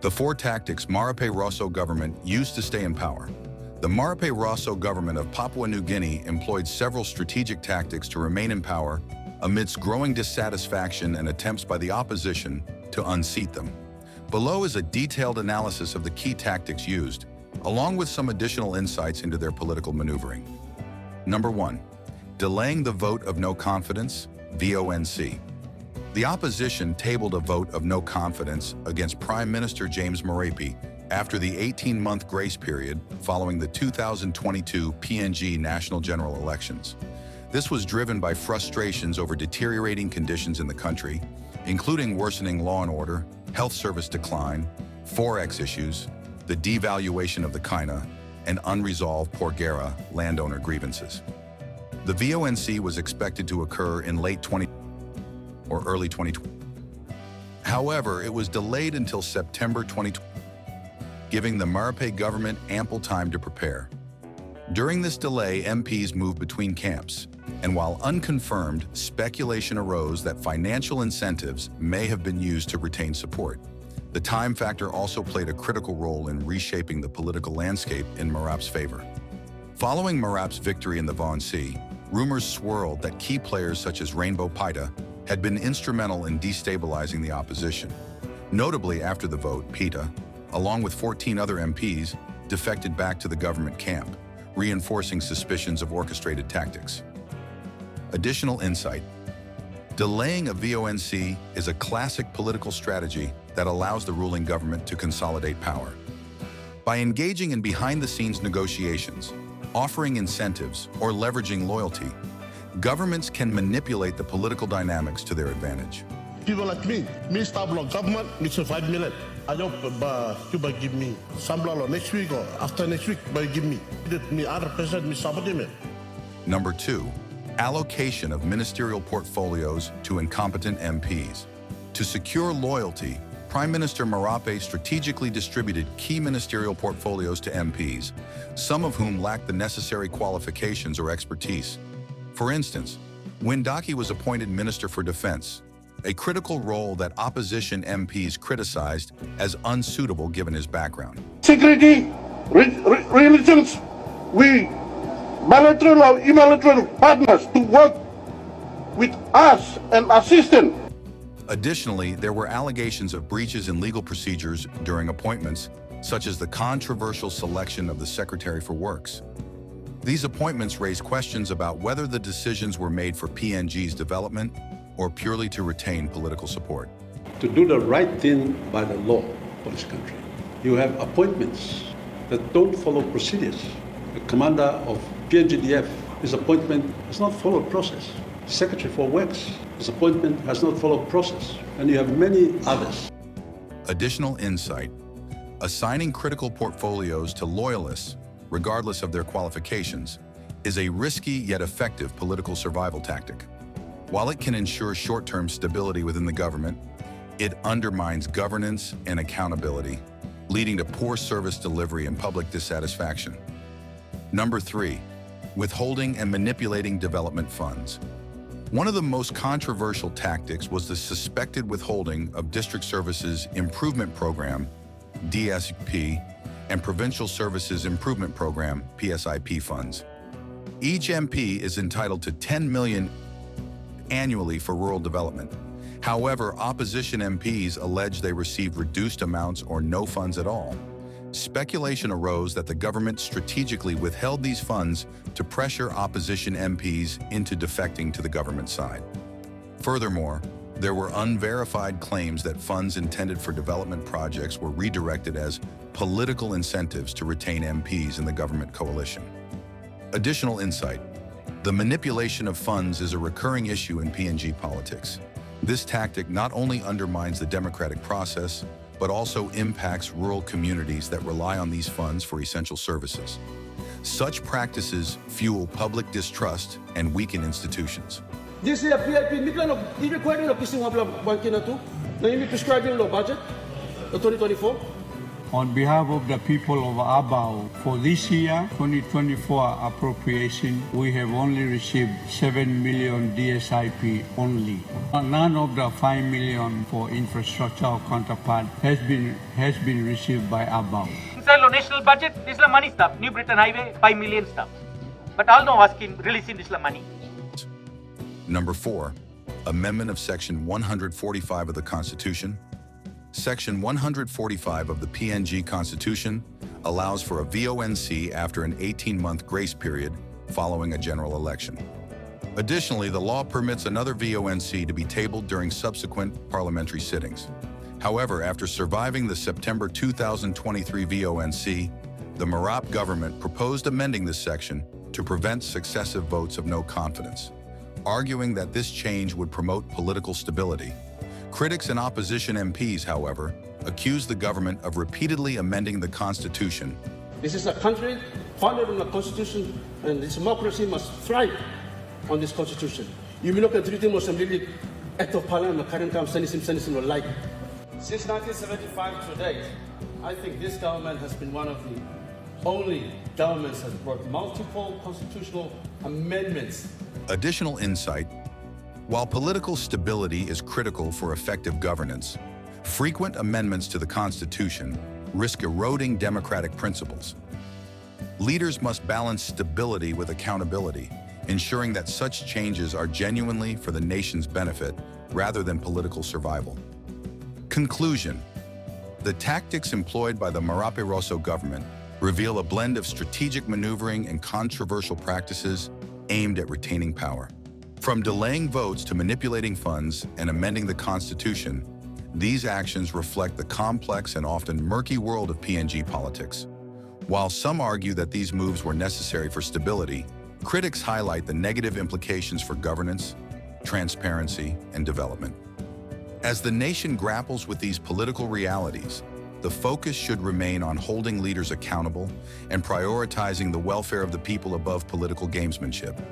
The four tactics Marape Rosso government used to stay in power. The Marape Rosso government of Papua New Guinea employed several strategic tactics to remain in power amidst growing dissatisfaction and attempts by the opposition to unseat them. Below is a detailed analysis of the key tactics used, along with some additional insights into their political maneuvering. Number 1. Delaying the vote of no confidence, VoNC. The opposition tabled a vote of no confidence against Prime Minister James Marape after the 18-month grace period following the 2022 PNG national general elections. This was driven by frustrations over deteriorating conditions in the country, including worsening law and order, health service decline, forex issues, the devaluation of the kaina, and unresolved Porgera landowner grievances. The VoNC was expected to occur in late 2020 or early 2020. However, it was delayed until September 2020, giving the Marape government ample time to prepare. During this delay, MPs moved between camps, and while unconfirmed, speculation arose that financial incentives may have been used to retain support. The time factor also played a critical role in reshaping the political landscape in Marape's favor. Following Marape's victory in the VoNC, rumors swirled that key players such as Rainbow Pita had been instrumental in destabilizing the opposition. Notably, after the vote, Pita, along with 14 other MPs, defected back to the government camp, reinforcing suspicions of orchestrated tactics. Additional insight. Delaying a VoNC is a classic political strategy that allows the ruling government to consolidate power. By engaging in behind-the-scenes negotiations, offering incentives, or leveraging loyalty, governments can manipulate the political dynamics to their advantage. People like me start block government, me 5 million. I hope Cuba give me some dollar next week or after next week, but give me. Me 100% me support me. Number 2, allocation of ministerial portfolios to incompetent MPs. To secure loyalty, Prime Minister Marape strategically distributed key ministerial portfolios to MPs, some of whom lacked the necessary qualifications or expertise. For instance, Windaki was appointed Minister for Defense, a critical role that opposition MPs criticized as unsuitable given his background. Security, relations, we bilateral or unilateral partners to work with us and assist them. Additionally, there were allegations of breaches in legal procedures during appointments, such as the controversial selection of the Secretary for Works. These appointments raise questions about whether the decisions were made for PNG's development or purely to retain political support. To do the right thing by the law for this country, you have appointments that don't follow procedures. The commander of PNGDF, his appointment has not followed process. Secretary for Works, his appointment has not followed process. And you have many others. Additional insight. Assigning critical portfolios to loyalists, regardless of their qualifications, is a risky yet effective political survival tactic. While it can ensure short-term stability within the government, it undermines governance and accountability, leading to poor service delivery and public dissatisfaction. Number 3, withholding and manipulating development funds. One of the most controversial tactics was the suspected withholding of District Services Improvement Program, DSP, and Provincial Services Improvement Program, PSIP funds. Each MP is entitled to 10 million annually for rural development. However, opposition MPs allege they received reduced amounts or no funds at all. Speculation arose that the government strategically withheld these funds to pressure opposition MPs into defecting to the government side. Furthermore, there were unverified claims that funds intended for development projects were redirected as political incentives to retain MPs in the government coalition. Additional insight. The manipulation of funds is a recurring issue in PNG politics. This tactic not only undermines the democratic process, but also impacts rural communities that rely on these funds for essential services. Such practices fuel public distrust and weaken institutions. This is a PIP, hindi required na kising mga bangkin na to, na hindi prescribing law budget, the 2024. On behalf of the people of Abao, for this year, 2024 appropriation, we have only received 7 million DSIP only. None of the 5 million for infrastructure counterpart has been received by Abao. Inside the national budget, this is money stuff. New Britain Highway, 5 million stuff. But all no asking releasing this money. Number 4, Amendment of Section 145 of the Constitution. Section 145 of the PNG Constitution allows for a VoNC after an 18-month grace period following a general election. Additionally, the law permits another VoNC to be tabled during subsequent parliamentary sittings. However, after surviving the September 2023 VoNC, the Marape government proposed amending this section to prevent successive votes of no confidence, arguing that this change would promote political stability. Critics and opposition MPs, however, accused the government of repeatedly amending the Constitution. This is a country founded on the Constitution, and this democracy must thrive on this Constitution. You will look at treaty Mozambique, Act of Parliament, current Sanisim will like. Since 1975 to date, I think this government has been one of the only governments that have brought multiple constitutional amendments. Additional insight: while political stability is critical for effective governance, frequent amendments to the Constitution risk eroding democratic principles. Leaders must balance stability with accountability, ensuring that such changes are genuinely for the nation's benefit rather than political survival. Conclusion: the tactics employed by the Marape Rosso government reveal a blend of strategic maneuvering and controversial practices aimed at retaining power. From delaying votes to manipulating funds and amending the Constitution, these actions reflect the complex and often murky world of PNG politics. While some argue that these moves were necessary for stability, critics highlight the negative implications for governance, transparency, and development. As the nation grapples with these political realities, the focus should remain on holding leaders accountable and prioritizing the welfare of the people above political gamesmanship.